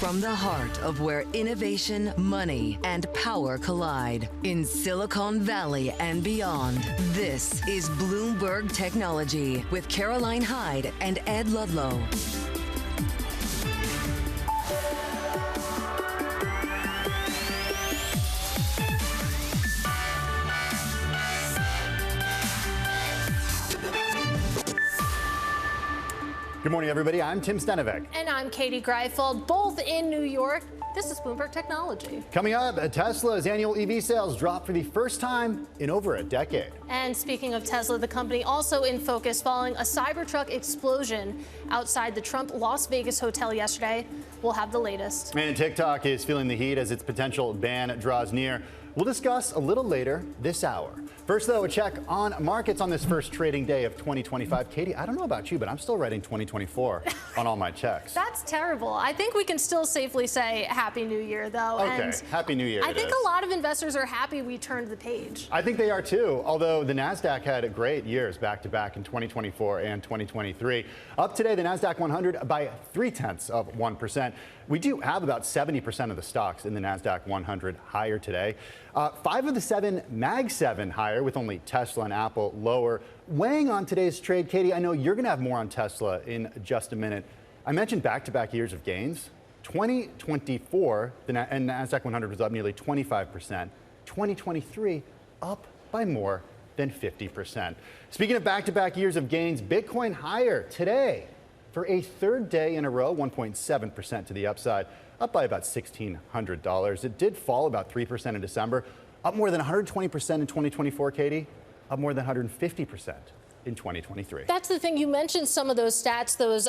From the heart of where innovation, money, and power collide in Silicon Valley and beyond, this is Bloomberg Technology with Caroline Hyde and Ed Ludlow. Good morning, everybody. I'm Tim Stenevec. And I'm Katie Greifeld, both in New York. This is Bloomberg Technology. Coming up, Tesla's annual EV sales dropped for the first time in over a decade. And speaking of Tesla, the company also in focus following a Cybertruck explosion outside the Trump Las Vegas hotel yesterday. We'll have the latest. And TikTok is feeling the heat as its potential ban draws near. We'll discuss a little later this hour. First, though, a check on markets on this first trading day of 2025. Katie, I don't know about you, but I'm still writing 2024 on all my checks. That's terrible. I think we can still safely say Happy New Year, though. Okay, and Happy New Year. I think a lot of investors are happy we turned the page. I think they are, too, although the NASDAQ had great years back-to-back in 2024 and 2023. Up today, the NASDAQ 100 by 0.3%. We do have about 70% of the stocks in the NASDAQ 100 higher today. 5 of the 7 Mag 7 higher, with only Tesla and Apple lower. Weighing on today's trade, Katie, I know you're going to have more on Tesla in just a minute. I mentioned back-to-back years of gains. 2024, the NASDAQ 100 was up nearly 25%. 2023, up by more than 50%. Speaking of back-to-back years of gains, Bitcoin higher today for a third day in a row, 1.7% to the upside, up by about $1,600. It did fall about 3% in December, up more than 120% in 2024, Katie, up more than 150% in 2023. That's the thing. You mentioned some of those stats, those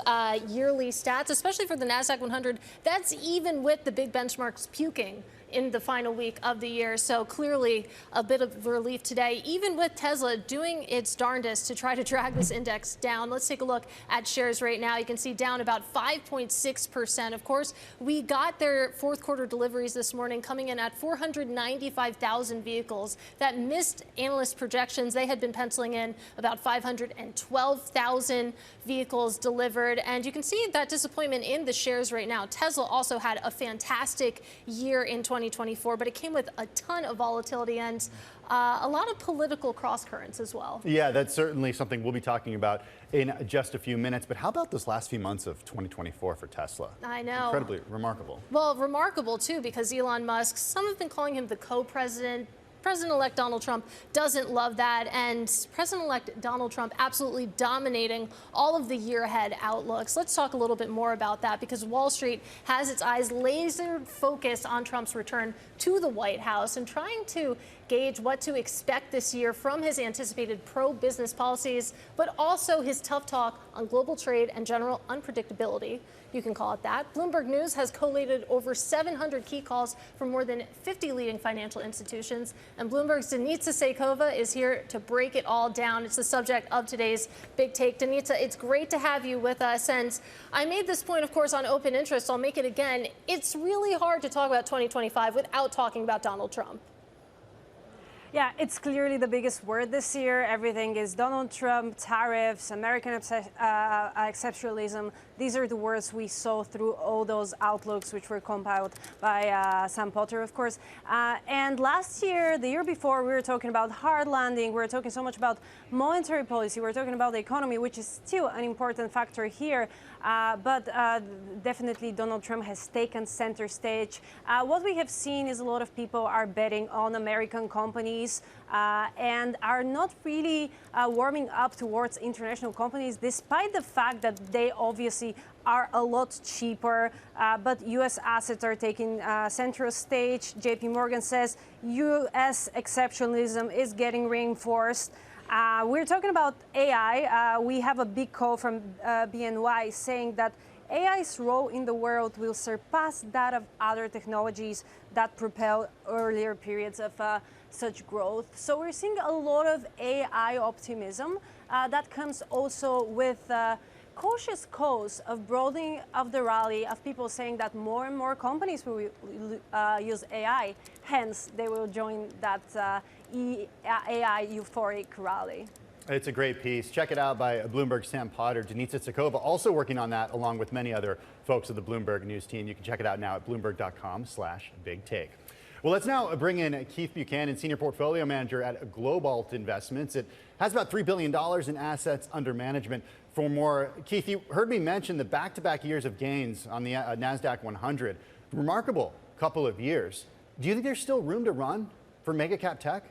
yearly stats, especially for the NASDAQ 100. That's even with the big benchmarks puking in the final week of the year. So clearly a bit of relief today, even with Tesla doing its darndest to try to drag this index down. Let's take a look at shares right now. You can see down about 5.6%. Of course, we got their fourth quarter deliveries this morning coming in at 495,000 vehicles. That missed analyst projections. They had been penciling in about 512,000 vehicles delivered. And you can see that disappointment in the shares right now. Tesla also had a fantastic year in 2024, but it came with a ton of volatility and a lot of political cross currents as well. Yeah, that's certainly something we'll be talking about in just a few minutes. But how about those last few months of 2024 for Tesla? I know. Incredibly remarkable. Well, remarkable, too, because Elon Musk, some have been calling him the co-president. President-elect Donald Trump doesn't love that, and President-elect Donald Trump absolutely dominating all of the year-ahead outlooks. Let's talk a little bit more about that, because Wall Street has its eyes laser-focused on Trump's return to the White House and trying to gauge what to expect this year from his anticipated pro-business policies, but also his tough talk on global trade and general unpredictability. You can call it that. Bloomberg News has collated over 700 key calls from more than 50 leading financial institutions. And Bloomberg's Denitsa Seikova is here to break it all down. It's the subject of today's Big Take. Denitsa, it's great to have you with us. And I made this point, of course, on open interest. I'll make it again. It's really hard to talk about 2025 without talking about Donald Trump. Yeah, it's clearly the biggest word this year. Everything is Donald Trump, tariffs, American exceptionalism. These are the words we saw through all those outlooks, which were compiled by Sam Potter, of course. And last year, the year before, we were talking about hard landing. We were talking so much about monetary policy. We were talking about the economy, which is still an important factor here. But definitely Donald Trump has taken center stage. What we have seen is a lot of people are betting on American companies and are not really warming up towards international companies, despite the fact that they obviously are a lot cheaper. But U.S. assets are taking central stage. JP Morgan says U.S. exceptionalism is getting reinforced. We're talking about AI. We have a big call from BNY saying that AI's role in the world will surpass that of other technologies that propel earlier periods of such growth. So we're seeing a lot of AI optimism that comes also with cautious calls of broadening of the rally, of people saying that more and more companies will use AI. Hence, they will join that AI euphoric rally. It's a great piece. Check it out by Bloomberg's Sam Potter. Denitsa Tsakova also working on that along with many other folks of the Bloomberg News team. You can check it out now at bloomberg.com/bigtake. Well, let's now bring in Keith Buchanan, Senior Portfolio Manager at Globalt Investments. It has about $3 billion in assets under management. For more, Keith, you heard me mention the back-to-back years of gains on the NASDAQ 100. Remarkable couple of years. Do you think there's still room to run for mega cap tech?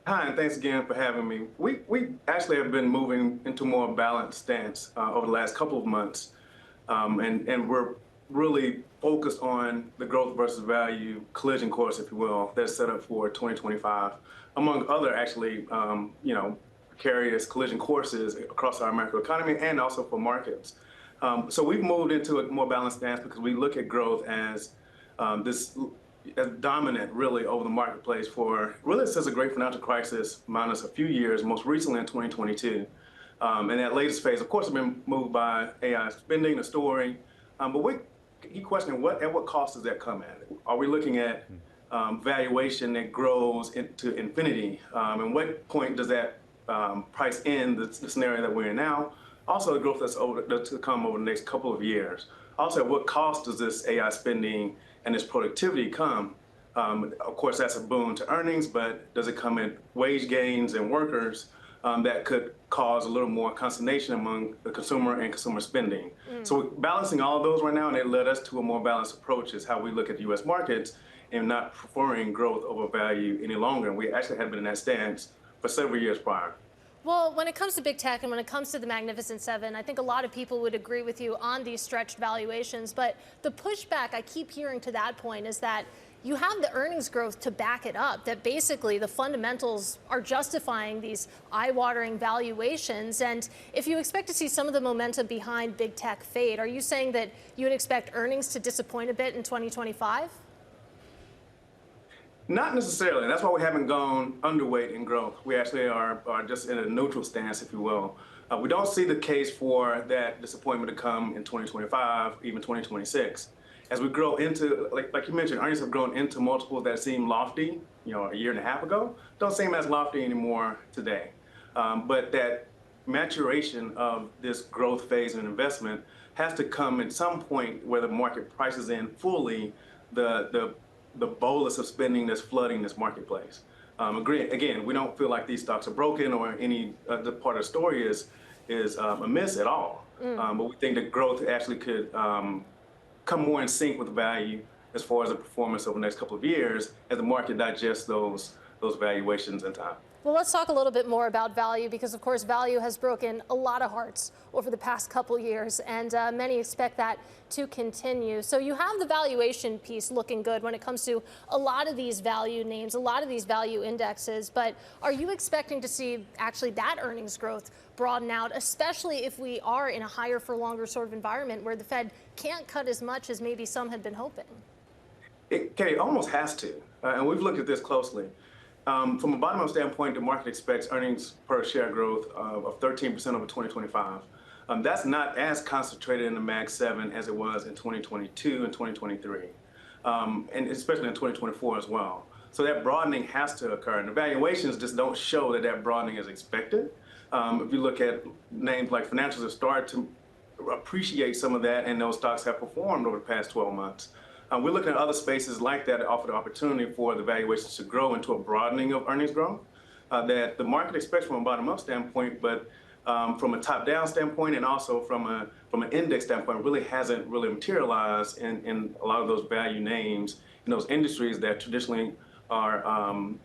Hi, and thanks again for having me. We actually have been moving into a more balanced stance over the last couple of months, and we're really focused on the growth versus value collision course, if you will, that's set up for 2025, among other actually, precarious collision courses across our American economy and also for markets. So we've moved into a more balanced stance because we look at growth as as dominant really over the marketplace for really since the great financial crisis minus a few years, most recently in 2022. And that latest phase, of course, has been moved by AI spending, the story. But we keep questioning at what cost does that come at? Are we looking at valuation that grows into infinity? And what point does that price in the scenario that we're in now? Also, the growth that's to come over the next couple of years. Also, at what cost does this AI spending and this productivity come? Of course, that's a boon to earnings, but does it come in wage gains and workers that could cause a little more consternation among the consumer and consumer spending? So we're balancing all of those right now, and it led us to a more balanced approach is how we look at the U.S. markets and not preferring growth over value any longer. And we actually had been in that stance for several years prior. Well, when it comes to big tech and when it comes to the Magnificent Seven, I think a lot of people would agree with you on these stretched valuations. But the pushback I keep hearing to that point is that you have the earnings growth to back it up, that basically the fundamentals are justifying these eye-watering valuations. And if you expect to see some of the momentum behind big tech fade, are you saying that you would expect earnings to disappoint a bit in 2025? Not necessarily. That's why we haven't gone underweight in growth. We actually are just in a neutral stance, if you will. We don't see the case for that disappointment to come in 2025, even 2026. As we grow into, like you mentioned, earnings have grown into multiples that seemed lofty, a year and a half ago, don't seem as lofty anymore today. But that maturation of this growth phase and investment has to come at some point where the market prices in fully the bolus of spending that's flooding this marketplace. Again, we don't feel like these stocks are broken or any the part of the story is amiss at all. But we think that growth actually could come more in sync with value as far as the performance over the next couple of years as the market digests those valuations in time. Well, let's talk a little bit more about value because, of course, value has broken a lot of hearts over the past couple years, and many expect that to continue. So you have the valuation piece looking good when it comes to a lot of these value names, a lot of these value indexes, but are you expecting to see actually that earnings growth broaden out, especially if we are in a higher for longer sort of environment where the Fed can't cut as much as maybe some had been hoping? It almost has to, and we've looked at this closely. From a bottom-up standpoint, the market expects earnings per share growth of 13% over 2025. That's not as concentrated in the Mag 7 as it was in 2022 and 2023, and especially in 2024 as well. So that broadening has to occur, and the valuations just don't show that broadening is expected. If you look at names like financials have started to appreciate some of that, and those stocks have performed over the past 12 months. We're looking at other spaces like that offer the opportunity for the valuations to grow into a broadening of earnings growth that the market expects from a bottom-up standpoint, but from a top-down standpoint and also from an index standpoint really hasn't really materialized in a lot of those value names in those industries that traditionally are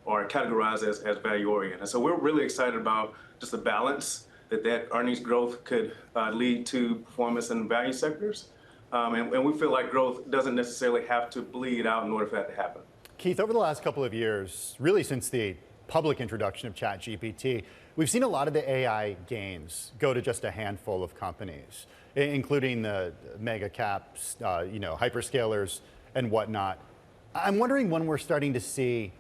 categorized as value-oriented. And so we're really excited about just the balance that earnings growth could lead to performance in value sectors. And we feel like growth doesn't necessarily have to bleed out in order for that to happen. Keith, over the last couple of years, really since the public introduction of ChatGPT, we've seen a lot of the AI gains go to just a handful of companies, including the mega caps, hyperscalers and whatnot. I'm wondering when we're starting to see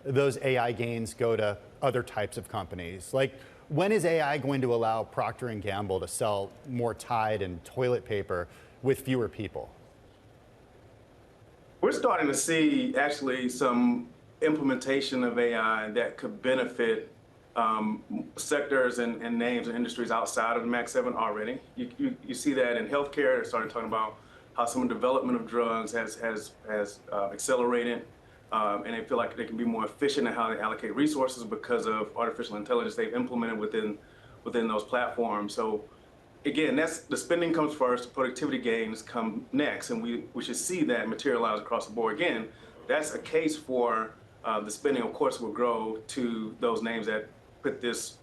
those AI gains go to other types of companies. Like, when is AI going to allow Procter & Gamble to sell more Tide and toilet paper with fewer people? We're starting to see actually some implementation of AI that could benefit sectors and names and industries outside of the Max 7 already. You see that in healthcare. They're starting talking about how some development of drugs has accelerated, and they feel like they can be more efficient in how they allocate resources because of artificial intelligence they've implemented within those platforms. So again, that's the spending comes first, the productivity gains come next, and we should see that materialize across the board. Again, that's a case for the spending, of course, will grow to those names that put this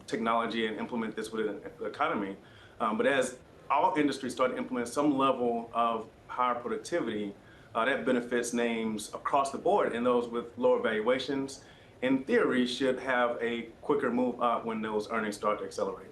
technology and implement this within the economy. But as all industries start to implement some level of higher productivity, that benefits names across the board, and those with lower valuations, in theory, should have a quicker move up when those earnings start to accelerate.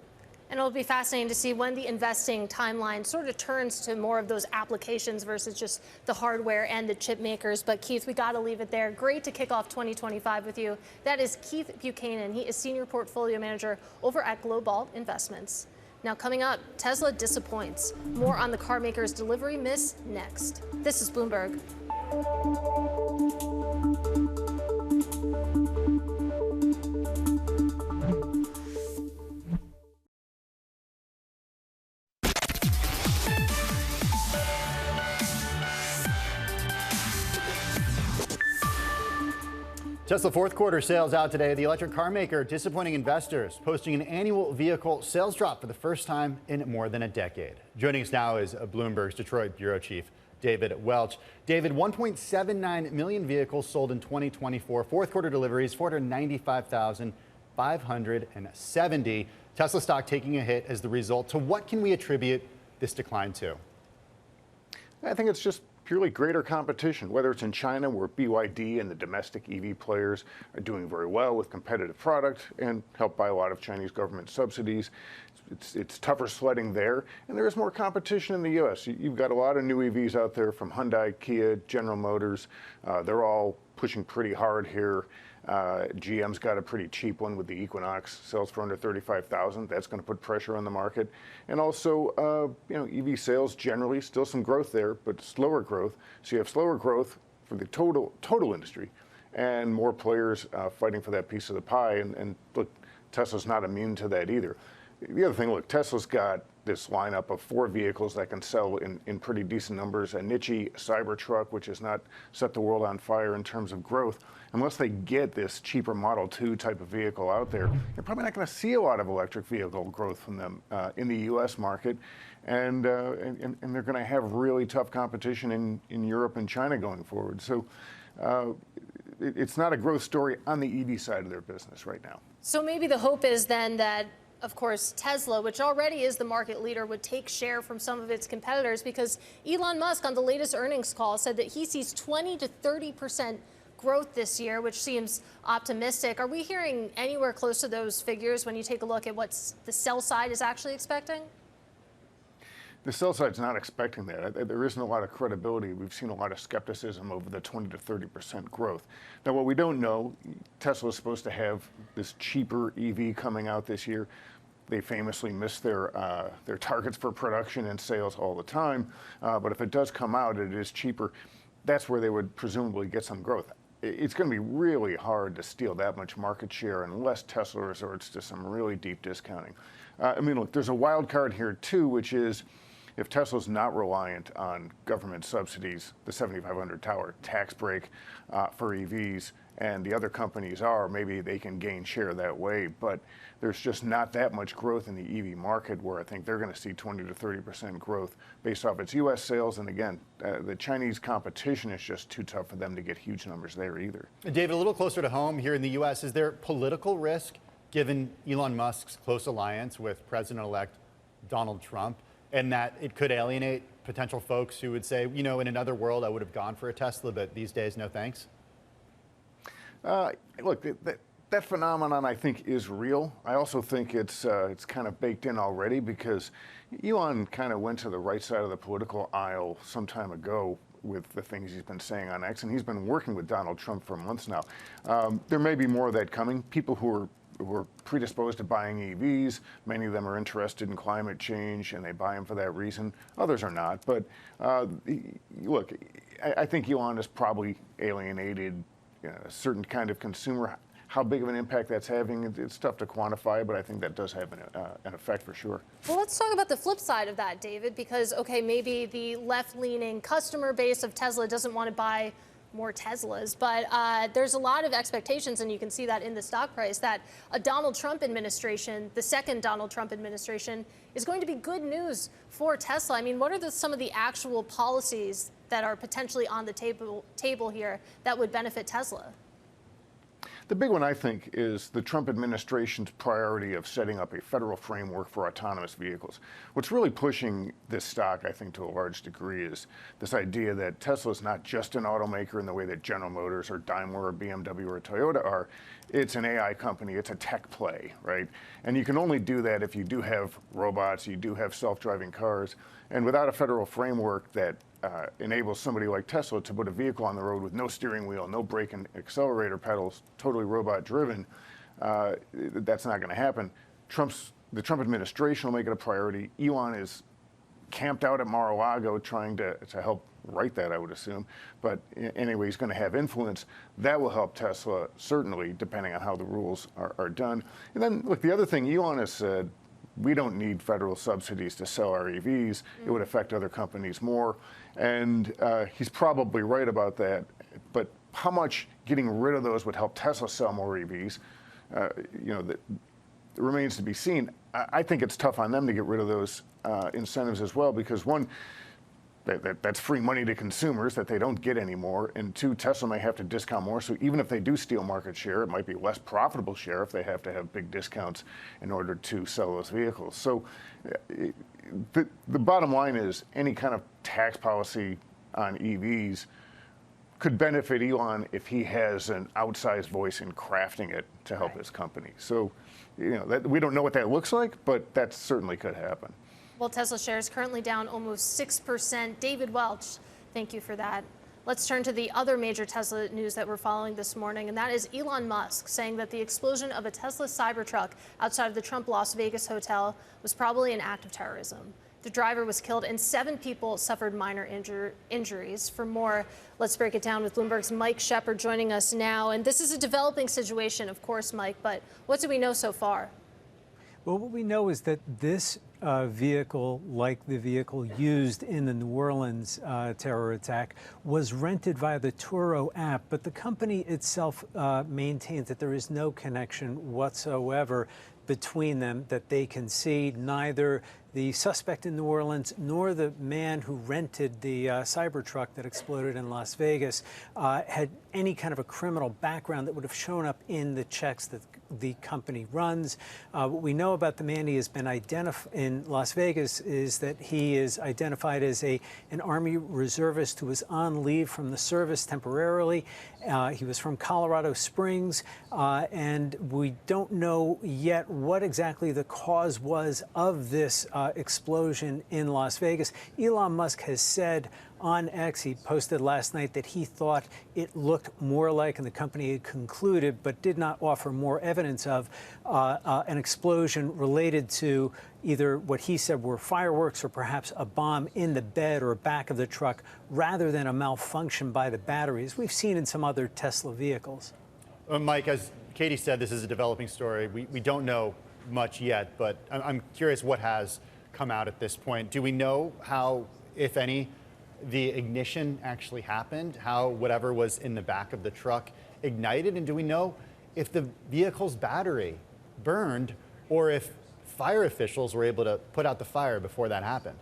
And it'll be fascinating to see when the investing timeline sort of turns to more of those applications versus just the hardware and the chip makers. But Keith, we got to leave it there. Great to kick off 2025 with you. That is Keith Buchanan. He is Senior Portfolio Manager over at Global Investments. Now coming up, Tesla disappoints. More on the car maker's delivery miss next. This is Bloomberg. Tesla fourth quarter sales out today. The electric car maker disappointing investors, posting an annual vehicle sales drop for the first time in more than a decade. Joining us now is Bloomberg's Detroit bureau chief, David Welch. David, 1.79 million vehicles sold in 2024. Fourth quarter deliveries, 495,570. Tesla stock taking a hit as the result. To what can we attribute this decline to? I think it's just purely greater competition, whether it's in China, where BYD and the domestic EV players are doing very well with competitive product and helped by a lot of Chinese government subsidies. It's tougher sledding there, and there is more competition in the U.S. You've got a lot of new EVs out there from Hyundai, Kia, General Motors. They're all pushing pretty hard here. GM's got a pretty cheap one with the Equinox, sells for under $35,000. That's going to put pressure on the market. And also, EV sales generally still some growth there, but slower growth. So you have slower growth for the total industry, and more players fighting for that piece of the pie. And look, Tesla's not immune to that either. The other thing, look, Tesla's got this lineup of 4 vehicles that can sell in pretty decent numbers. A niche Cybertruck, which has not set the world on fire in terms of growth. Unless they get this cheaper Model 2 type of vehicle out there, you're probably not going to see a lot of electric vehicle growth from them in the U.S. market. And they're going to have really tough competition in Europe and China going forward. So it's not a growth story on the EV side of their business right now. So maybe the hope is then that, of course, Tesla, which already is the market leader, would take share from some of its competitors, because Elon Musk on the latest earnings call said that he sees 20 to 30% growth this year, which seems optimistic. Are we hearing anywhere close to those figures when you take a look at what the sell side is actually expecting? The sell side's not expecting that. There isn't a lot of credibility. We've seen a lot of skepticism over the 20 to 30% growth. Now, what we don't know, Tesla is supposed to have this cheaper EV coming out this year. They famously miss their targets for production and sales all the time. But if it does come out, it is cheaper. That's where they would presumably get some growth. It's going to be really hard to steal that much market share unless Tesla resorts to some really deep discounting. I mean, look, there's a wild card here too, which is if Tesla's not reliant on government subsidies, the 7,500 tower tax break for EVs, and the other companies are, maybe they can gain share that way. But there's just not that much growth in the EV market where I think they're going to see 20 to 30% growth based off its U.S. sales. And again, the Chinese competition is just too tough for them to get huge numbers there either. David, a little closer to home here in the U.S., is there political risk given Elon Musk's close alliance with President-elect Donald Trump, and that it could alienate potential folks who would say, you know, in another world, I would have gone for a Tesla, but these days, no thanks? Look, that phenomenon, I think, is real. I also think it's kind of baked in already, because Elon kind of went to the right side of the political aisle some time ago with the things he's been saying on X, and he's been working with Donald Trump for months now. There may be more of that coming. People who are predisposed to buying EVs, many of them are interested in climate change, and they buy them for that reason. Others are not. But look, I think Elon has probably alienated a certain kind of consumer. how big of an impact that's having, it's tough to quantify, but I think that does have an effect for sure. Well, let's talk about the flip side of that, David, because, okay, maybe the left-leaning customer base of Tesla doesn't want to buy more Teslas, but there's a lot of expectations, and you can see that in the stock price, that a Donald Trump administration, the second Donald Trump administration, is going to be good news for Tesla. I mean, what are some of the actual policies that are potentially on the table here that would benefit Tesla? The big one, I think, is the Trump administration's priority of setting up a federal framework for autonomous vehicles. What's really pushing this stock, I think, to a large degree is this idea that Tesla is not just an automaker in the way that General Motors or Daimler or BMW or Toyota are. It's an AI company. It's a tech play, right? And you can only do that if you do have robots, you do have self-driving cars. And without a federal framework that enables somebody like Tesla to put a vehicle on the road with no steering wheel, no brake and accelerator pedals, totally robot driven, that's not going to happen. The Trump administration will make it a priority. Elon is camped out at Mar-a-Lago trying to help write that, I would assume. But anyway, he's going to have influence. That will help Tesla, certainly, depending on how the rules are done. And then, look, the other thing Elon has said, we don't need federal subsidies to sell our EVs. It would affect other companies more. And he's probably right about that. But how much getting rid of those would help Tesla sell more EVs, that remains to be seen. I think it's tough on them to get rid of those incentives as well, because one, that's free money to consumers that they don't get anymore. And two, Tesla may have to discount more. So even if they do steal market share, it might be less profitable share if they have to have big discounts in order to sell those vehicles. So the bottom line is any kind of tax policy on EVs could benefit Elon if he has an outsized voice in crafting it to help his company. So, we don't know what that looks like, but that certainly could happen. Well, Tesla shares currently down almost 6%. David Welch, thank you for that. Let's turn to the other major Tesla news that we're following this morning, and that is Elon Musk saying that the explosion of a Tesla Cybertruck outside of the Trump Las Vegas hotel was probably an act of terrorism. The driver was killed and 7 people suffered minor injuries. For more, let's break it down with Bloomberg's Mike Shepard joining us now. And this is a developing situation, of course, Mike, but what do we know so far? Well, what we know is that this vehicle, like the vehicle used in the New Orleans terror attack, was rented via the Turo app, but the company itself maintains that there is no connection whatsoever between them that they can see. Neither the suspect in New Orleans nor the man who rented the Cybertruck that exploded in Las Vegas had any kind of a criminal background that would have shown up in the checks that the company runs. What we know about the man he has been identified in Las Vegas is that he is identified as an Army reservist who was on leave from the service temporarily. He was from Colorado Springs, and we don't know yet what exactly the cause was of this explosion in Las Vegas. Elon Musk has said on X, he posted last night that he thought it looked more like, and the company had concluded, but did not offer more evidence of, an explosion related to either what he said were fireworks or perhaps a bomb in the bed or back of the truck, rather than a malfunction by the batteries we've seen in some other Tesla vehicles. Mike, as Katie said, this is a developing story. We don't know much yet, but I'm curious what has come out at this point. Do we know how, if any, the ignition actually happened, how whatever was in the back of the truck ignited? And do we know if the vehicle's battery burned or if fire officials were able to put out the fire before that happened?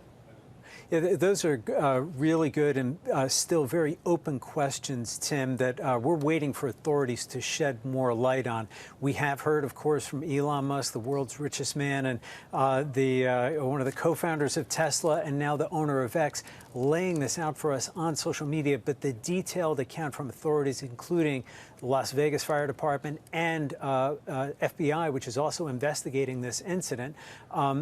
Yeah, those are really good and still very open questions, Tim, that we're waiting for authorities to shed more light on. We have heard, of course, from Elon Musk, the world's richest man, and one of the co-founders of Tesla and now the owner of X, laying this out for us on social media. But the detailed account from authorities, including the Las Vegas Fire Department and FBI, which is also investigating this incident,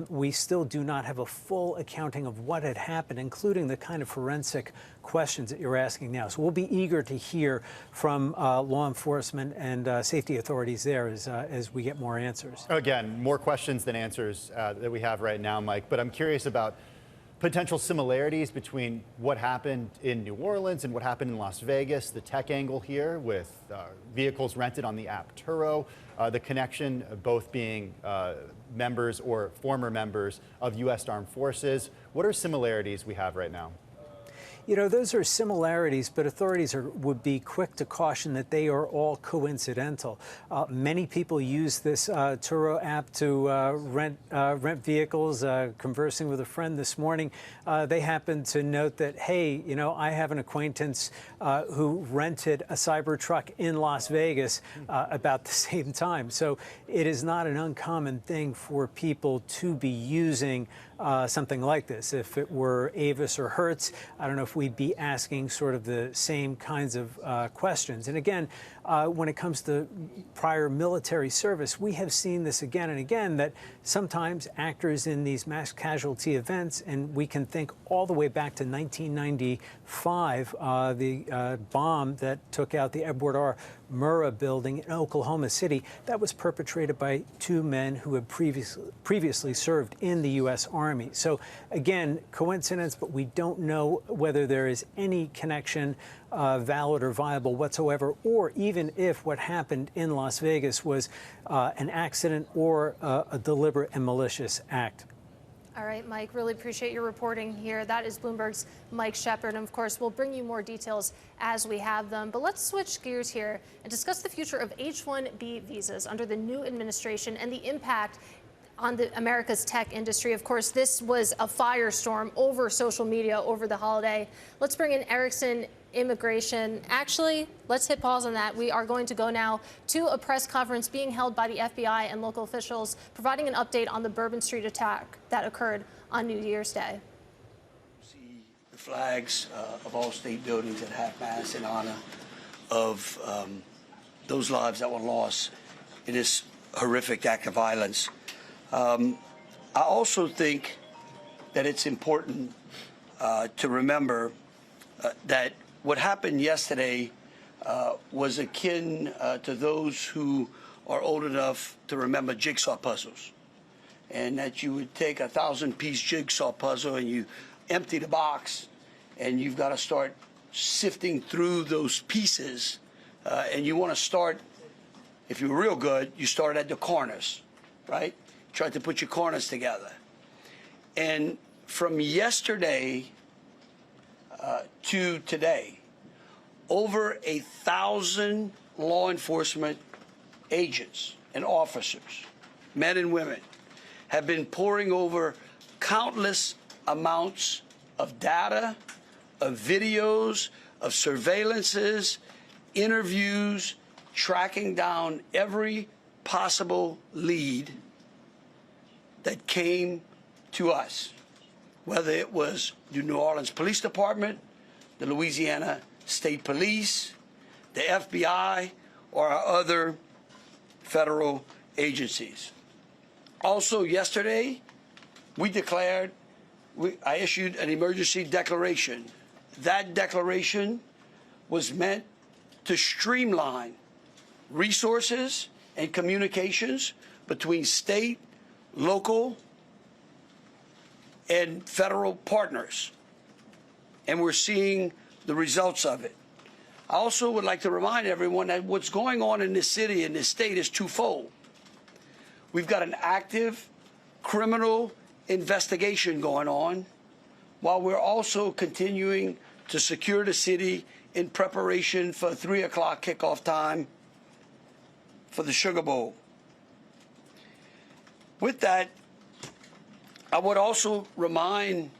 we still do not have a full accounting of what had happened, including the kind of forensic questions that you're asking now. So we'll be eager to hear from law enforcement and safety authorities there as we get more answers. Again, more questions than answers that we have right now, Mike. But I'm curious about potential similarities between what happened in New Orleans and what happened in Las Vegas, the tech angle here with vehicles rented on the app Turo, the connection both being members or former members of U.S. Armed Forces. What are similarities we have right now? You know, those are similarities, but authorities would be quick to caution that they are all coincidental. Many people use this Turo app to rent vehicles. Conversing with a friend this morning, they happened to note that, hey, you know, I have an acquaintance who rented a Cybertruck in Las Vegas about the same time. So it is not an uncommon thing for people to be using something like this. If it were Avis or Hertz, I don't know if we'd be asking sort of the same kinds of questions. And again, when it comes to prior military service, we have seen this again and again, that sometimes actors in these mass casualty events, and we can think all the way back to 1995, the bomb that took out the Edward R. Murrah building in Oklahoma City, that was perpetrated by two men who had previously served in the U.S. Army. So again, coincidence, but we don't know whether there is any connection, valid or viable whatsoever, or even if what happened in Las Vegas was an accident or a deliberate and malicious act. All right, Mike, really appreciate your reporting here. That is Bloomberg's Mike Shepard. And of course, we'll bring you more details as we have them. But let's switch gears here and discuss the future of H-1B visas under the new administration and the impact on America's tech industry. Of course, this was a firestorm over social media over the holiday. Let's bring in Erickson Immigration. Actually, let's hit pause on that. We are going to go now to a press conference being held by the FBI and local officials, providing an update on the Bourbon Street attack that occurred on New Year's Day. See the flags of all state buildings at half-mast in honor of those lives that were lost in this horrific act of violence. I also think that it's important to remember that what happened yesterday was akin to those who are old enough to remember jigsaw puzzles, and that you would take a 1,000-piece jigsaw puzzle and you empty the box, and you've got to start sifting through those pieces, and you want to start, if you're real good, you start at the corners, right? Try to put your corners together. And from yesterday to today, over 1,000 law enforcement agents and officers, men and women, have been poring over countless amounts of data, of videos, of surveillances, interviews, tracking down every possible lead that came to us, whether it was the New Orleans Police Department, the Louisiana State Police, the FBI, or our other federal agencies. Also yesterday, I issued an emergency declaration. That declaration was meant to streamline resources and communications between state, local, and federal partners, and we're seeing the results of it. I also would like to remind everyone that what's going on in this city and this state is twofold. We've got an active criminal investigation going on, while we're also continuing to secure the city in preparation for 3 o'clock kickoff time for the Sugar Bowl. With that, I would also remind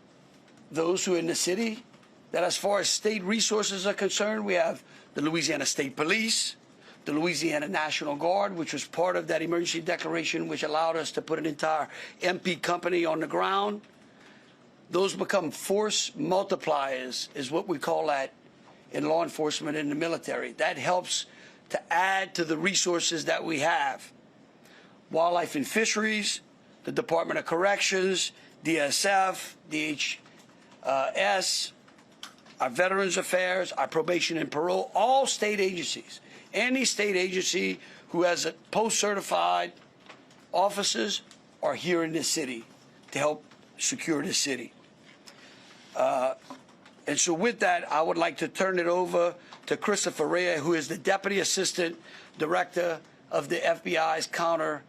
those who are in the city that as far as state resources are concerned, we have the Louisiana State Police, the Louisiana National Guard, which was part of that emergency declaration, which allowed us to put an entire MP company on the ground. Those become force multipliers, is what we call that in law enforcement and the military. That helps to add to the resources that we have. Wildlife and Fisheries, the Department of Corrections, DSF, DHS, our Veterans Affairs, our Probation and Parole, all state agencies. Any state agency who has a post-certified officers are here in this city to help secure the city. And so with that, I would like to turn it over to Christopher Rea, who is the Deputy Assistant Director of the FBI's Counter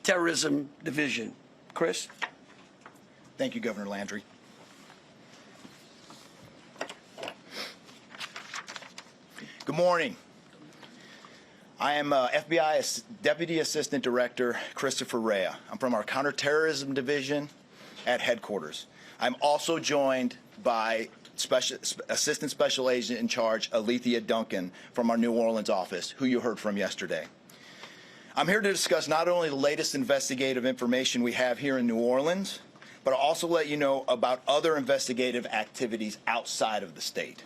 Terrorism Division. Chris? Thank you, Governor Landry. Good morning. I am FBI Deputy Assistant Director Christopher Rea. I'm from our Counterterrorism Division at headquarters. I'm also joined by Assistant Special Agent in Charge Alethea Duncan from our New Orleans office, who you heard from yesterday. I'm here to discuss not only the latest investigative information we have here in New Orleans, but I'll also let you know about other investigative activities outside of the state.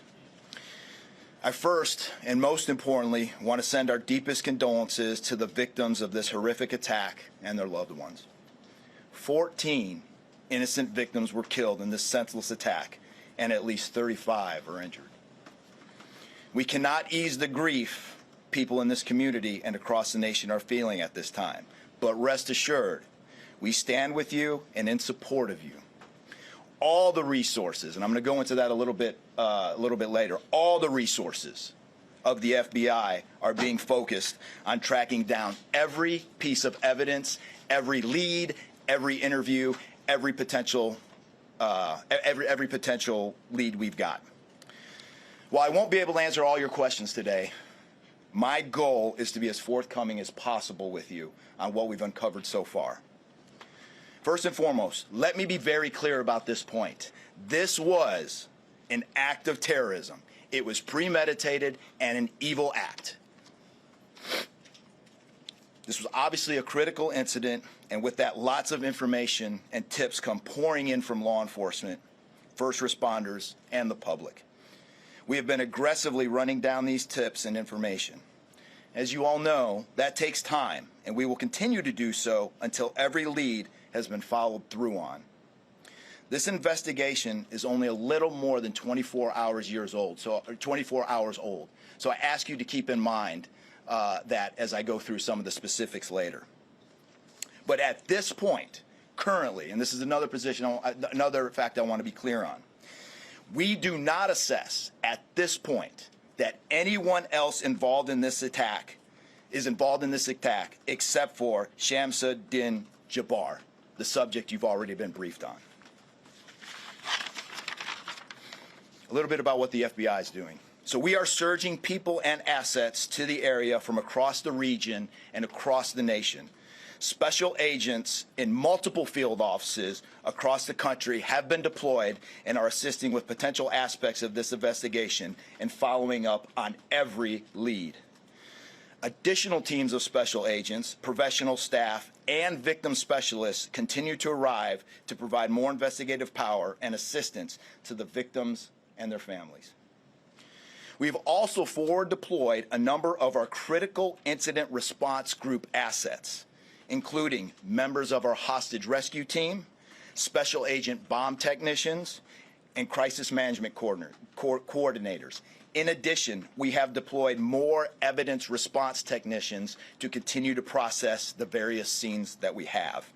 I first, and most importantly, want to send our deepest condolences to the victims of this horrific attack and their loved ones. 14 innocent victims were killed in this senseless attack, and at least 35 are injured. We cannot ease the grief people in this community and across the nation are feeling at this time, but rest assured, we stand with you and in support of you. All the resources, and I'm going to go into that a little bit later, all the resources of the FBI are being focused on tracking down every piece of evidence, every lead, every interview, every potential lead we've got. While I won't be able to answer all your questions today, my goal is to be as forthcoming as possible with you on what we've uncovered so far. First and foremost, let me be very clear about this point. This was an act of terrorism. It was premeditated and an evil act. This was obviously a critical incident, and with that, lots of information and tips come pouring in from law enforcement, first responders, and the public. We have been aggressively running down these tips and information. As you all know, that takes time, and we will continue to do so until every lead has been followed through on. This investigation is only a little more than 24 hours old. So I ask you to keep in mind that as I go through some of the specifics later. But at this point, currently, and this is another fact I want to be clear on, we do not assess at this point that anyone else involved in this attack except for Shamsa Din Jabbar, the subject you've already been briefed on. A little bit about what the FBI is doing. So we are surging people and assets to the area from across the region and across the nation. Special agents in multiple field offices across the country have been deployed and are assisting with potential aspects of this investigation and following up on every lead. Additional teams of special agents, professional staff, and victim specialists continue to arrive to provide more investigative power and assistance to the victims and their families. We've also forward deployed a number of our critical incident response group assets, including members of our hostage rescue team, special agent bomb technicians, and crisis management coordinators. In addition, we have deployed more evidence response technicians to continue to process the various scenes that we have.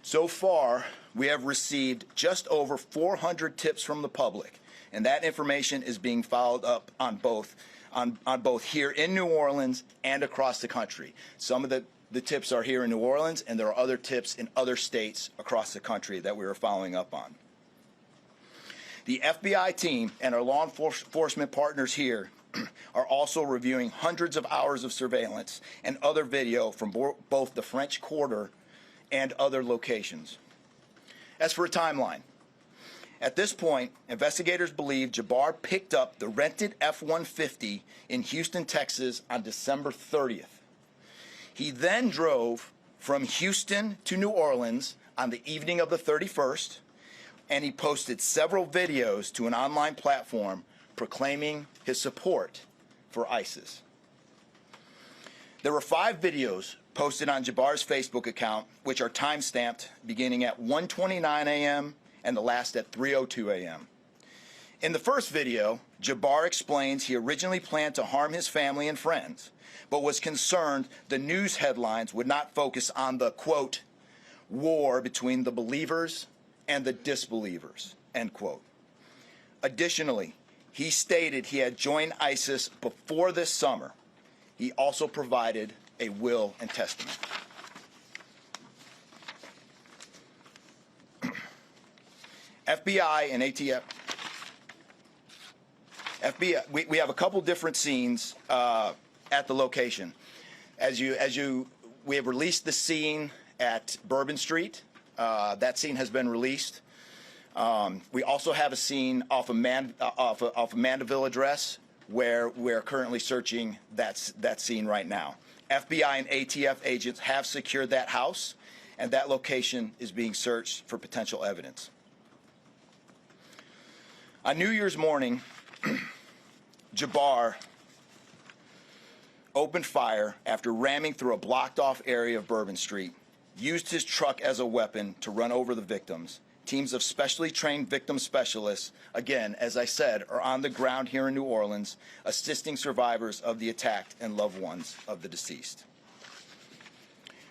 So far, we have received just over 400 tips from the public, and that information is being followed up on both here in New Orleans and across the country. Some of the tips are here in New Orleans, and there are other tips in other states across the country that we are following up on. The FBI team and our law enforcement partners here are also reviewing hundreds of hours of surveillance and other video from both the French Quarter and other locations. As for a timeline, at this point, investigators believe Jabbar picked up the rented F-150 in Houston, Texas on December 30th. He then drove from Houston to New Orleans on the evening of the 31st, and he posted several videos to an online platform proclaiming his support for ISIS. There were 5 videos posted on Jabbar's Facebook account, which are time-stamped beginning at 1:29 a.m. and the last at 3:02 a.m. In the first video, Jabbar explains he originally planned to harm his family and friends, but was concerned the news headlines would not focus on the, quote, war between the believers and the disbelievers, end quote. Additionally, he stated he had joined ISIS before this summer. He also provided a will and testament. FBI and ATF. FBI, we have a couple different scenes at the location. We have released the scene at Bourbon Street. That scene has been released. We also have a scene off of Mandeville Address where we're currently searching that scene right now. FBI and ATF agents have secured that house, and that location is being searched for potential evidence. On New Year's morning, Jabbar opened fire after ramming through a blocked-off area of Bourbon Street, used his truck as a weapon to run over the victims. Teams of specially trained victim specialists, again, as I said, are on the ground here in New Orleans, assisting survivors of the attack and loved ones of the deceased.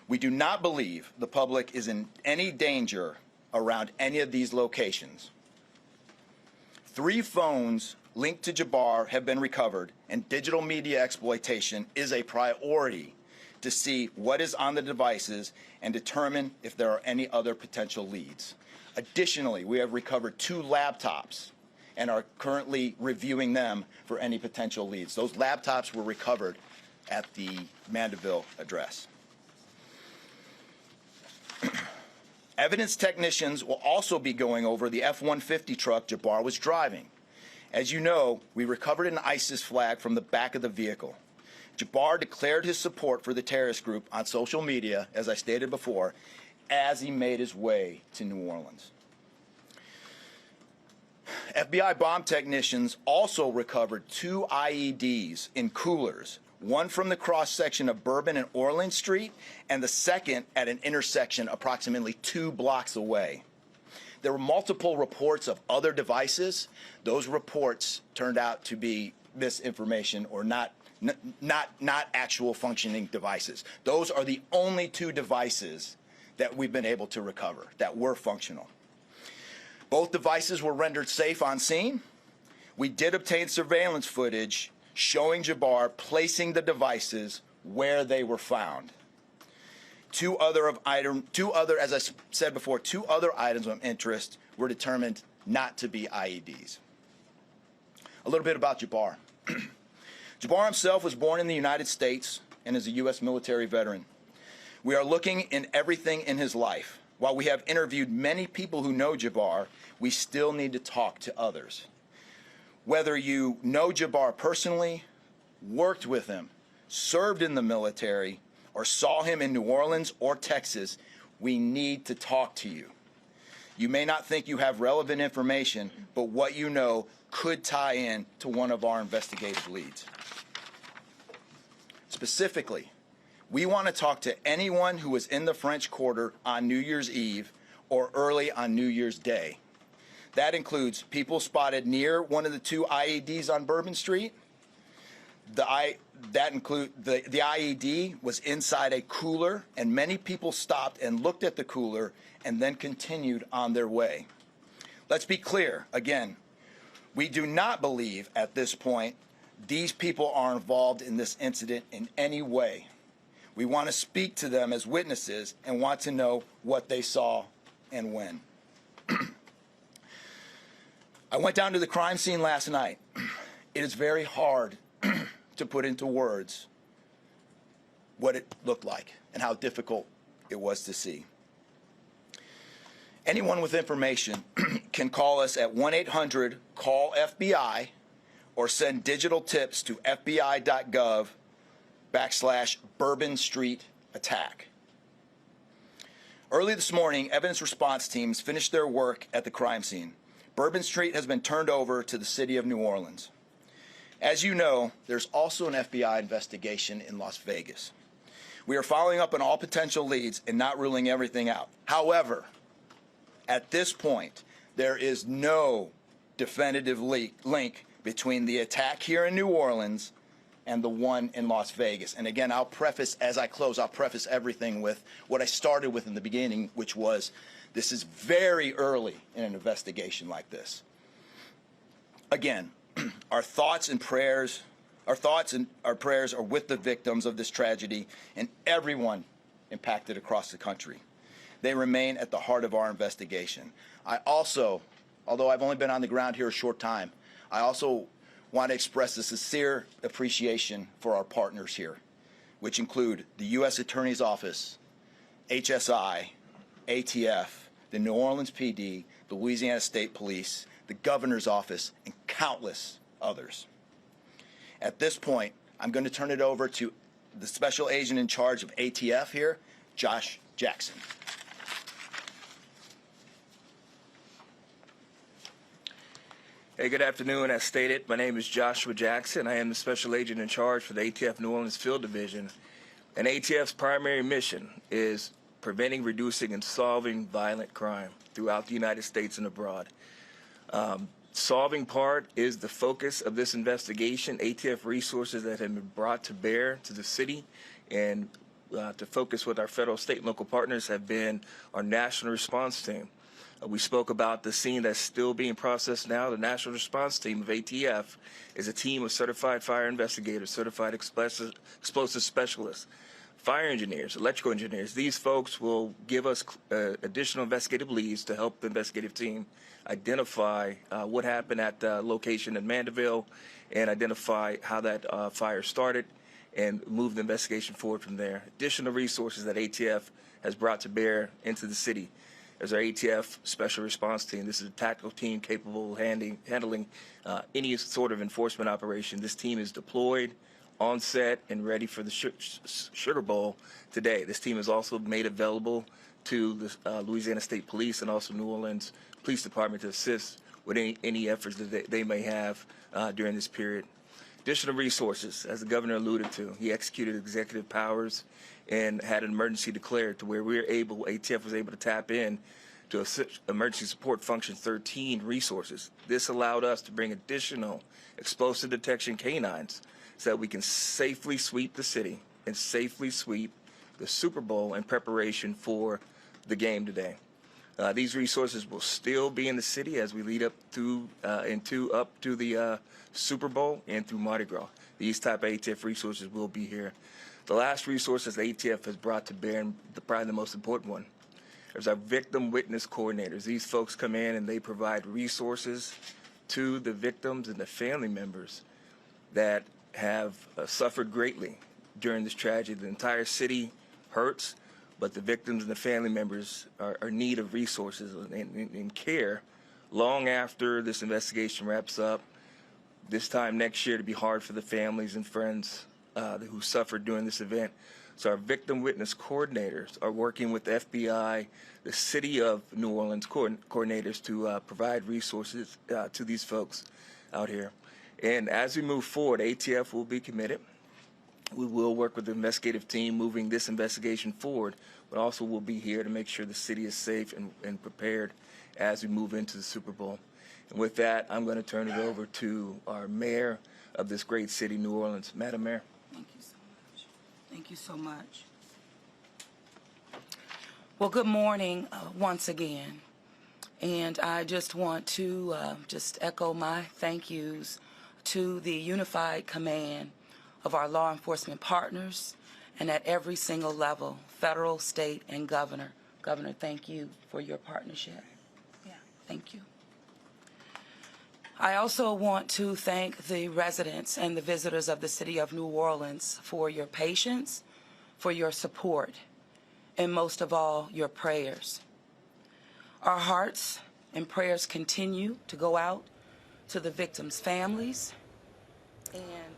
We do not believe the public is in any danger around any of these locations. 3 phones linked to Jabbar have been recovered, and digital media exploitation is a priority to see what is on the devices and determine if there are any other potential leads. Additionally, we have recovered 2 laptops and are currently reviewing them for any potential leads. Those laptops were recovered at the Mandeville address. Evidence technicians will also be going over the F-150 truck Jabbar was driving. As you know, we recovered an ISIS flag from the back of the vehicle. Jabbar declared his support for the terrorist group on social media, as I stated before, as he made his way to New Orleans. FBI bomb technicians also recovered 2 IEDs in coolers, one from the cross-section of Bourbon and Orleans Street, and the second at an intersection approximately 2 blocks away. There were multiple reports of other devices. Those reports turned out to be misinformation or not actual functioning devices. Those are the only 2 devices that we've been able to recover that were functional. Both devices were rendered safe on scene. We did obtain surveillance footage showing Jabbar placing the devices where they were found. 2 other, as I said before, 2 other items of interest were determined not to be IEDs. A little bit about Jabbar. Jabbar himself was born in the United States and is a U.S. military veteran. We are looking in everything in his life. While we have interviewed many people who know Jabbar, we still need to talk to others. Whether you know Jabbar personally, worked with him, served in the military, or saw him in New Orleans or Texas, we need to talk to you. You may not think you have relevant information, but what you know could tie in to one of our investigative leads. Specifically, we want to talk to anyone who was in the French Quarter on New Year's Eve or early on New Year's Day. That includes people spotted near one of the 2 IEDs on Bourbon Street. The IED was inside a cooler, and many people stopped and looked at the cooler and then continued on their way. Let's be clear, again, we do not believe at this point these people are involved in this incident in any way. We want to speak to them as witnesses and want to know what they saw and when. I went down to the crime scene last night. It is very hard to put into words what it looked like and how difficult it was to see. Anyone with information can call us at 1-800-CALL-FBI or send digital tips to fbi.gov/Bourbon Street attack. Early this morning, evidence response teams finished their work at the crime scene. Bourbon Street has been turned over to the city of New Orleans. As you know, there's also an FBI investigation in Las Vegas. We are following up on all potential leads and not ruling everything out. However, at this point, there is no definitive link between the attack here in New Orleans and the one in Las Vegas. And again, I'll preface, as I close, I'll preface everything with what I started with in the beginning, which was this is very early in an investigation like this. Again, our thoughts and prayers are with the victims of this tragedy and everyone impacted across the country. They remain at the heart of our investigation. I also, although I've only been on the ground here a short time, I also want to express a sincere appreciation for our partners here, which include the U.S. Attorney's Office, HSI, ATF, the New Orleans PD, the Louisiana State Police, the Governor's Office, and countless others. At this point, I'm going to turn it over to the Special Agent in charge of ATF here, Josh Jackson. Hey, good afternoon. As stated, my name is Joshua Jackson. I am the Special Agent in charge for the ATF New Orleans Field Division. And ATF's primary mission is preventing, reducing, and solving violent crime throughout the United States and abroad. Solving part is the focus of this investigation. ATF resources that have been brought to bear to the city and to focus with our federal, state, and local partners have been our national response team. We spoke about the scene that's still being processed now. The National Response Team of ATF is a team of certified fire investigators, certified explosive specialists, fire engineers, electrical engineers. These folks will give us additional investigative leads to help the investigative team identify what happened at the location in Mandeville and identify how that fire started and move the investigation forward from there. Additional resources that ATF has brought to bear into the city as our ATF Special Response Team. This is a tactical team capable of handling any sort of enforcement operation. This team is deployed, on set, and ready for the Sugar Bowl today. This team is also made available to the Louisiana State Police and also New Orleans Police Department to assist with any efforts that they may have during this period. Additional resources, as the governor alluded to, he executed executive powers and had an emergency declared to where ATF was able to tap in to Emergency Support Function 13 resources. This allowed us to bring additional explosive detection canines so that we can safely sweep the city and safely sweep the Super Bowl in preparation for the game today. These resources will still be in the city as we lead up to the Super Bowl and through Mardi Gras. These type of ATF resources will be here. The last resources ATF has brought to bear, and probably the most important one, is our victim witness coordinators. These folks come in and they provide resources to the victims and the family members that have suffered greatly during this tragedy. The entire city hurts, but the victims and the family members are in need of resources and care long after this investigation wraps up. This time next year to be hard for the families and friends who suffered during this event. So our victim witness coordinators are working with the FBI, the City of New Orleans coordinators to provide resources to these folks out here. And as we move forward, ATF will be committed. We will work with the investigative team moving this investigation forward, but also we'll be here to make sure the city is safe and prepared as we move into the Super Bowl. And with that, I'm going to turn it over to our mayor of this great city, New Orleans. Madam Mayor. Thank you so much. Thank you so much. Well, good morning once again. And I just want to just echo my thank yous to the unified command of our law enforcement partners and at every single level, federal, state, and governor. Governor, thank you for your partnership. Yeah, thank you. I also want to thank the residents and the visitors of the city of New Orleans for your patience, for your support, and most of all, your prayers. Our hearts and prayers continue to go out to the victims' families.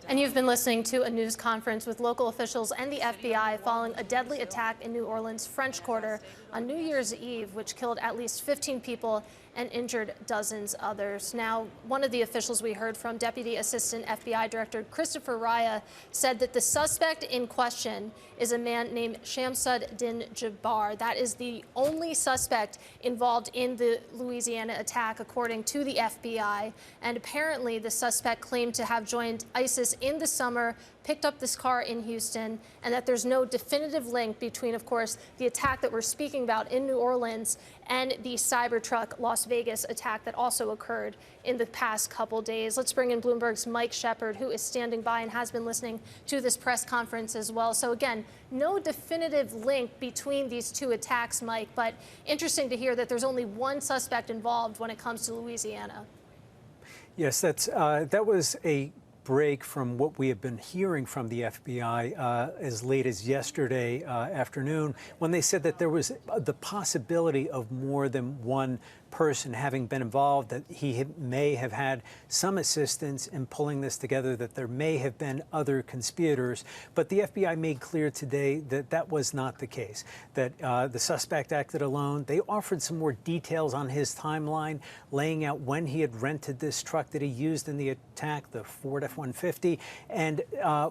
And you've been listening to a news conference with local officials and the FBI following a deadly attack in New Orleans' French Quarter on New Year's Eve, which killed at least 15 people and injured dozens others. Now, one of the officials we heard from, Deputy Assistant FBI Director Christopher Raya, said that the suspect in question is a man named Shamsuddin Jabbar. That is the only suspect involved in the Louisiana attack, according to the FBI. And apparently, the suspect claimed to have joined claimed ISIS in the summer picked up this car in Houston, and that there's no definitive link between, of course, the attack that we're speaking about in New Orleans and the Cybertruck Las Vegas attack that also occurred in the past couple days. Let's bring in Bloomberg's Mike Shepard, who is standing by and has been listening to this press conference as well. So again, no definitive link between these two attacks, Mike, but interesting to hear that there's only one suspect involved when it comes to Louisiana. Yes, that was a break from what we have been hearing from the FBI as late as yesterday afternoon, when they said that there was the possibility of more than one person having been involved, that he may have had some assistance in pulling this together, that there may have been other conspirators. But the FBI made clear today that that was not the case, that the suspect acted alone. They offered some more details on his timeline, laying out when he had rented this truck that he used in the attack, the Ford F-150, and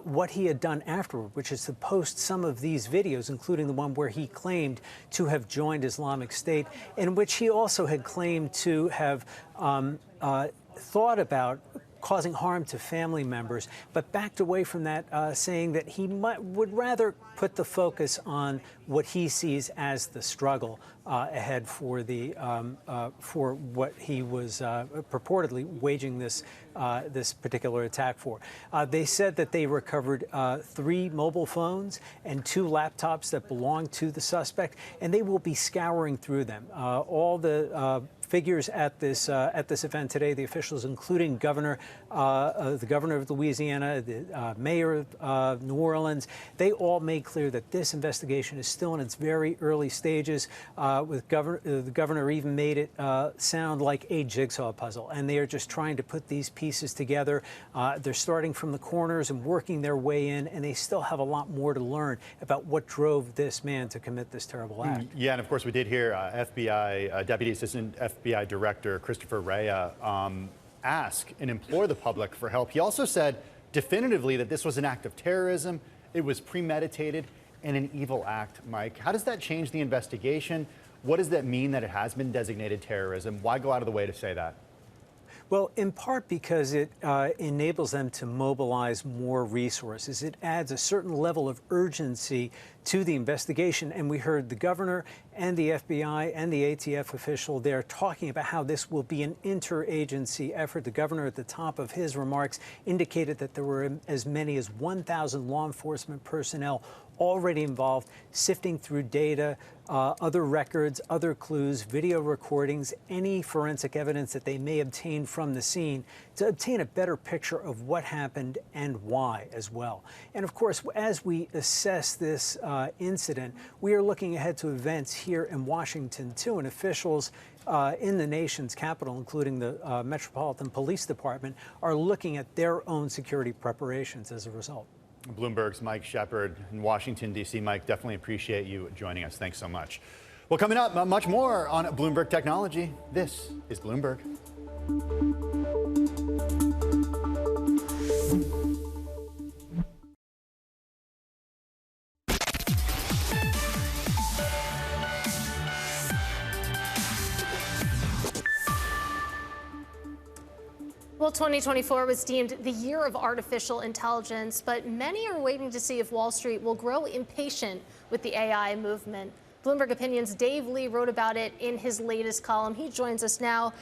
what he had done afterward, which is to post some of these videos, including the one where he claimed to have joined Islamic State, in which he also had claimed to have thought about causing harm to family members, but backed away from that, saying that he would rather put the focus on what he sees as the struggle ahead for for what he was purportedly waging this particular attack for. They said that they recovered 3 mobile phones and 2 laptops that belonged to the suspect, and they will be scouring through them. All the figures at this event today, the officials, including the governor of Louisiana, the mayor of New Orleans, they all made clear that this investigation is still in its very early stages. The governor even made it sound like a jigsaw puzzle, and they are just trying to put these pieces together. They're starting from the corners and working their way in, and they still have a lot more to learn about what drove this man to commit this terrible act. Yeah, and of course we did hear FBI Deputy Assistant FBI Director Christopher Rea ask and implore the public for help. He also said definitively that this was an act of terrorism, it was premeditated, and an evil act. Mike, how does that change the investigation? What does that mean that it has been designated terrorism? Why go out of the way to say that? Well, in part because it enables them to mobilize more resources. It adds a certain level of urgency to the investigation. And we heard the governor and the FBI and the ATF official there talking about how this will be an interagency effort. The governor, at the top of his remarks, indicated that there were as many as 1,000 law enforcement personnel already involved, sifting through data, other records, other clues, video recordings, any forensic evidence that they may obtain from the scene to obtain a better picture of what happened and why as well. And of course, as we assess this incident, we are looking ahead to events here in Washington too, and officials in the nation's capital, including the Metropolitan Police Department, are looking at their own security preparations as a result. Bloomberg's Mike Shepard in Washington, D.C. Mike, definitely appreciate you joining us. Thanks so much. Well, coming up, much more on Bloomberg Technology. This is Bloomberg. Well, 2024 was deemed the year of artificial intelligence, but many are waiting to see if Wall Street will grow impatient with the AI movement. Bloomberg Opinion's Dave Lee wrote about it in his latest column. He joins us now.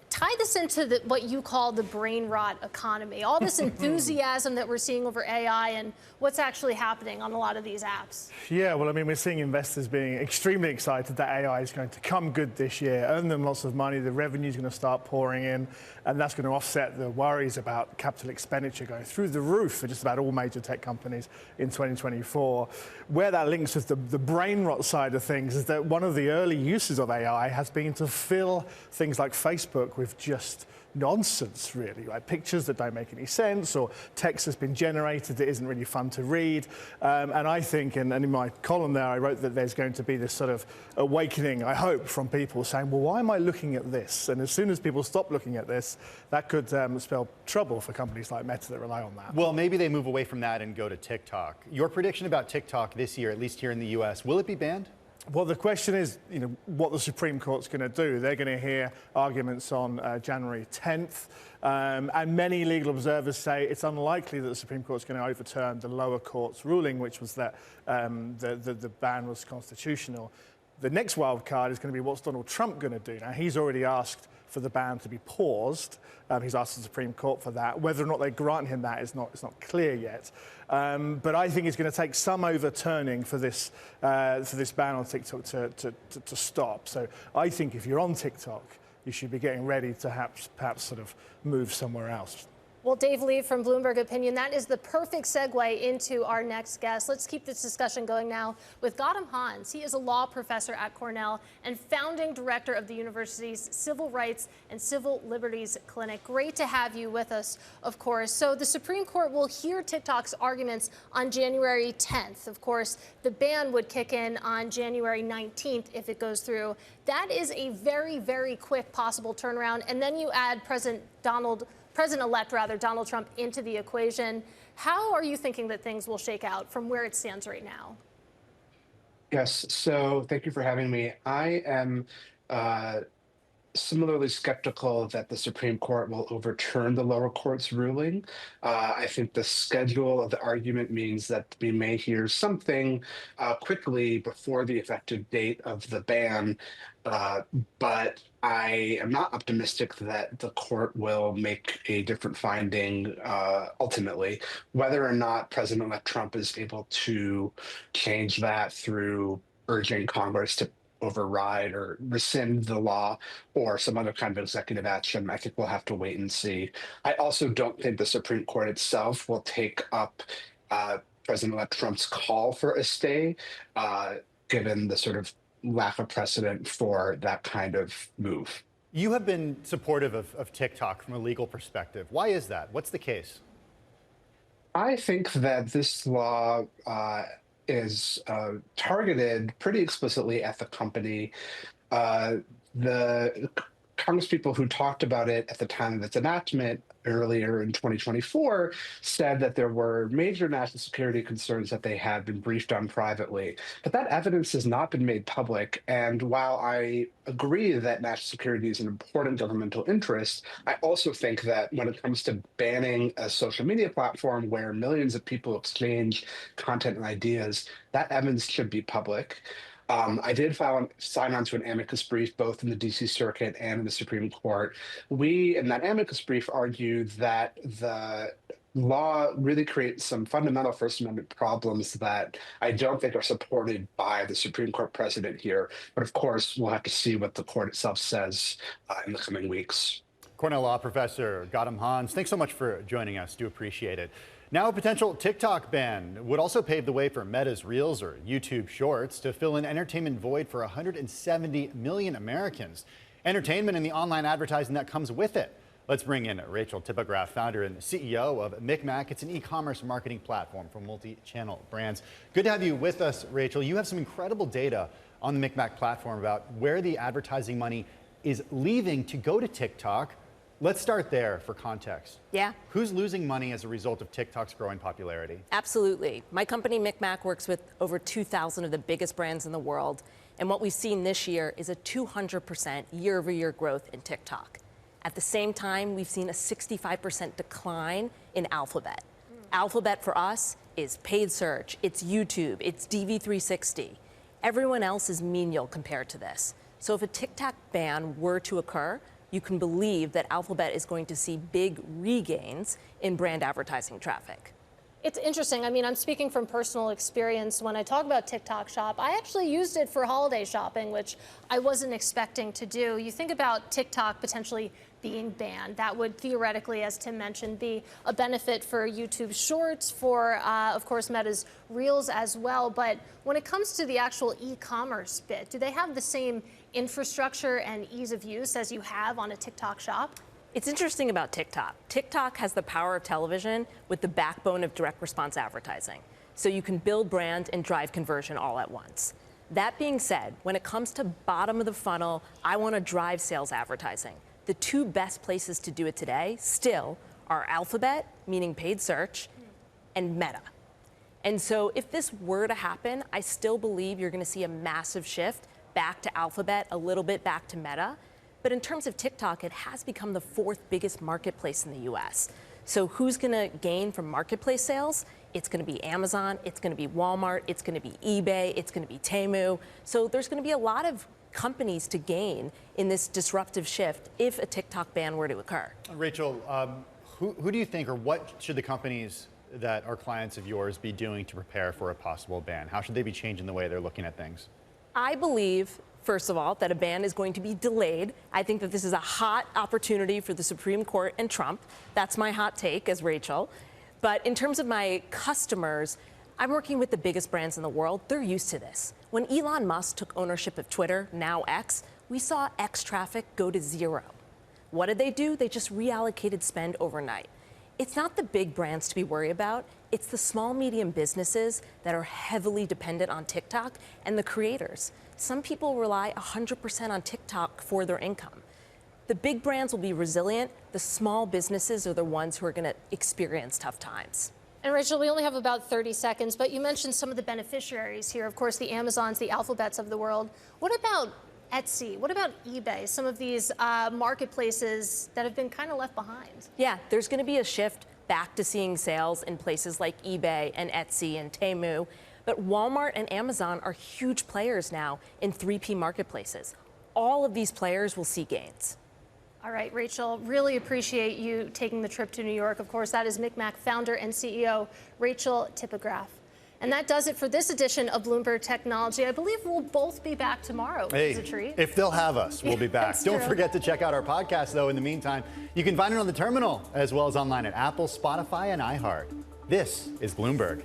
Tie this into what you call the brain rot economy, all this enthusiasm that we're seeing over AI and what's actually happening on a lot of these apps. Yeah, well, I mean, we're seeing investors being extremely excited that AI is going to come good this year, earn them lots of money, the revenue is going to start pouring in, and that's going to offset the worries about capital expenditure going through the roof for just about all major tech companies in 2024. Where that links with the brain rot side of things is that one of the early uses of AI has been to fill things like Facebook with just nonsense, really, like pictures that don't make any sense or text that's been generated that isn't really fun to read. And I think, and in my column there, I wrote that there's going to be this sort of awakening, I hope, from people saying, well, why am I looking at this? And as soon as people stop looking at this, that could spell trouble for companies like Meta that rely on that. Well, maybe they move away from that and go to TikTok. Your prediction about TikTok this year, at least here in the U.S., will it be banned? Well, the question is, what the Supreme Court's going to do. They're going to hear arguments on January 10th, and many legal observers say it's unlikely that the Supreme Court's going to overturn the lower court's ruling, which was that the ban was constitutional. The next wild card is going to be what's Donald Trump going to do. Now, he's already asked for the ban to be paused. He's asked the Supreme Court for that. Whether or not they grant him that is not clear yet. But I think it's going to take some overturning for this ban on TikTok to stop. So I think if you're on TikTok, you should be getting ready to perhaps sort of move somewhere else. Well, Dave Lee from Bloomberg Opinion, that is the perfect segue into our next guest. Let's keep this discussion going now with Gautam Hans. He is a law professor at Cornell and founding director of the university's Civil Rights and Civil Liberties Clinic. Great to have you with us, of course. So the Supreme Court will hear TikTok's arguments on January 10th. Of course, the ban would kick in on January 19th if it goes through. That is a very, very quick possible turnaround. And then you add President-elect Donald Trump into the equation. How are you thinking that things will shake out from where it stands right now? Yes, so thank you for having me. I am similarly skeptical that the Supreme Court will overturn the lower court's ruling. I think the schedule of the argument means that we may hear something quickly before the effective date of the ban, but I am not optimistic that the court will make a different finding ultimately. Whether or not President-elect Trump is able to change that through urging Congress to override or rescind the law or some other kind of executive action, I think we'll have to wait and see. I also don't think the Supreme Court itself will take up President-elect Trump's call for a stay, given the sort of lack of precedent for that kind of move. You have been supportive of TikTok from a legal perspective. Why is that? What's the case? I think that this law is targeted pretty explicitly at the company. The Congresspeople who talked about it at the time of its enactment earlier in 2024 said that there were major national security concerns that they had been briefed on privately. But that evidence has not been made public. And while I agree that national security is an important governmental interest, I also think that when it comes to banning a social media platform where millions of people exchange content and ideas, that evidence should be public. I did sign on to an amicus brief, both in the D.C. Circuit and in the Supreme Court. We, in that amicus brief, argued that the law really creates some fundamental First Amendment problems that I don't think are supported by the Supreme Court precedent here. But of course, we'll have to see what the court itself says in the coming weeks. Cornell Law Professor Gautam Hans, thanks so much for joining us. Do appreciate it. Now, a potential TikTok ban would also pave the way for Meta's Reels or YouTube Shorts to fill an entertainment void for 170 million Americans. Entertainment and the online advertising that comes with it. Let's bring in Rachel Tipograph, founder and CEO of MikMak. It's an e-commerce marketing platform for multi-channel brands. Good to have you with us, Rachel. You have some incredible data on the MikMak platform about where the advertising money is leaving to go to TikTok. Let's start there for context. Yeah. Who's losing money as a result of TikTok's growing popularity? Absolutely. My company, MikMak, works with over 2,000 of the biggest brands in the world. And what we've seen this year is a 200% year-over-year growth in TikTok. At the same time, we've seen a 65% decline in Alphabet. Alphabet for us is paid search, it's YouTube, it's DV360. Everyone else is menial compared to this. So if a TikTok ban were to occur, you can believe that Alphabet is going to see big regains in brand advertising traffic. It's interesting. I mean, I'm speaking from personal experience. When I talk about TikTok Shop, I actually used it for holiday shopping, which I wasn't expecting to do. You think about TikTok potentially being banned. That would theoretically, as Tim mentioned, be a benefit for YouTube Shorts, for, of course, Meta's Reels as well. But when it comes to the actual e-commerce bit, do they have the same infrastructure and ease of use as you have on a TikTok Shop? It's interesting about TikTok. TikTok has the power of television with the backbone of direct response advertising. So you can build brand and drive conversion all at once. That being said, when it comes to bottom of the funnel, I want to drive sales advertising. The two best places to do it today still are Alphabet, meaning paid search, and Meta. And so if this were to happen, I still believe you're going to see a massive shift back to Alphabet, a little bit back to Meta. But in terms of TikTok, it has become the 4th biggest marketplace in the US. So who's going to gain from marketplace sales? It's going to be Amazon, it's going to be Walmart, it's going to be eBay, it's going to be Temu. So there's going to be a lot of companies to gain in this disruptive shift if a TikTok ban were to occur. Rachel, who do you think, or what should the companies that are clients of yours be doing to prepare for a possible ban? How should they be changing the way they're looking at things? I believe, first of all, that a ban is going to be delayed. I think that this is a hot opportunity for the Supreme Court and Trump. That's my hot take as Rachel. But in terms of my customers, I'm working with the biggest brands in the world. They're used to this. When Elon Musk took ownership of Twitter, now X, we saw X traffic go to 0. What did they do? They just reallocated spend overnight. It's not the big brands to be worried about. It's the small, medium businesses that are heavily dependent on TikTok and the creators. Some people rely 100% on TikTok for their income. The big brands will be resilient. The small businesses are the ones who are going to experience tough times. And Rachel, we only have about 30 seconds, but you mentioned some of the beneficiaries here. Of course, the Amazons, the Alphabets of the world. What about Etsy? What about eBay? Some of these marketplaces that have been kind of left behind. Yeah, there's going to be a shift back to seeing sales in places like eBay and Etsy and Temu. But Walmart and Amazon are huge players now in 3P marketplaces. All of these players will see gains. All right, Rachel, really appreciate you taking the trip to New York. Of course, that is MikMak founder and CEO, Rachel Tipograph. And that does it for this edition of Bloomberg Technology. I believe we'll both be back tomorrow, which is a treat. If they'll have us, we'll be back. Don't forget to check out our podcast, though, in the meantime. You can find it on the terminal, as well as online at Apple, Spotify, and iHeart. This is Bloomberg.